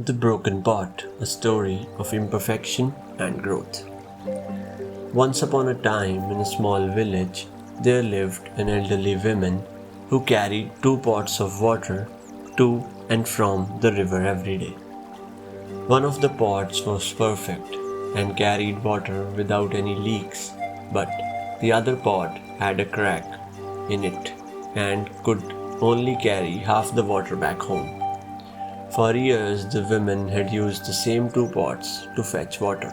The Broken Pot, a story of imperfection and growth. Once upon a time, in a small village, there lived an elderly woman who carried 2 pots of water to and from the river every day. One of the pots was perfect and carried water without any leaks, but the other pot had a crack in it and could only carry half the water back home. For years, the woman had used the same 2 pots to fetch water,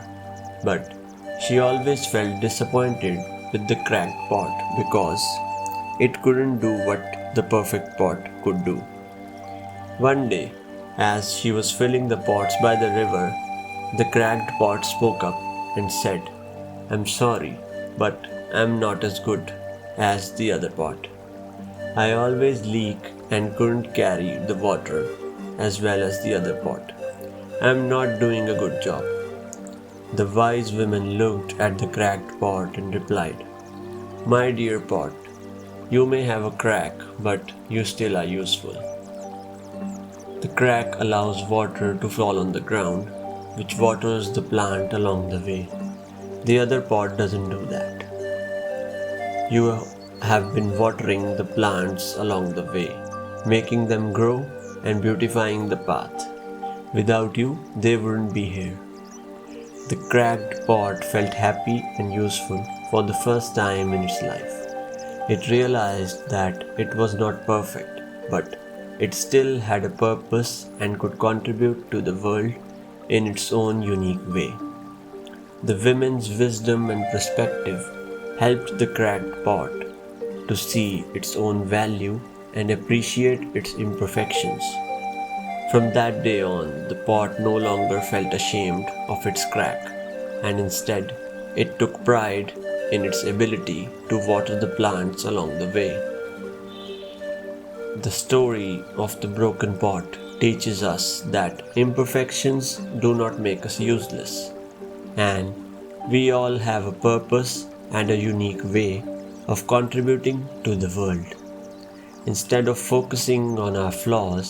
but she always felt disappointed with the cracked pot because it couldn't do what the perfect pot could do. One day, as she was filling the pots by the river, the cracked pot spoke up and said, "I'm sorry, but I'm not as good as the other pot. I always leak and couldn't carry the water as well as the other pot. I'm not doing a good job." The wise woman looked at the cracked pot and replied, "My dear pot, you may have a crack, but you still are useful. The crack allows water to fall on the ground, which waters the plant along the way. The other pot doesn't do that. You have been watering the plants along the way, making them grow and beautifying the path. Without you, they wouldn't be here." The cracked pot felt happy and useful for the first time in its life. It realized that it was not perfect, but it still had a purpose and could contribute to the world in its own unique way. The women's wisdom and perspective helped the cracked pot to see its own value and appreciate its imperfections. From that day on, the pot no longer felt ashamed of its crack, and instead, it took pride in its ability to water the plants along the way. The story of the broken pot teaches us that imperfections do not make us useless, and we all have a purpose and a unique way of contributing to the world. Instead of focusing on our flaws,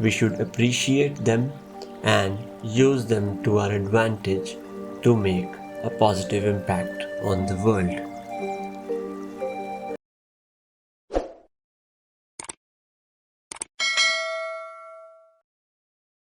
we should appreciate them and use them to our advantage to make a positive impact on the world.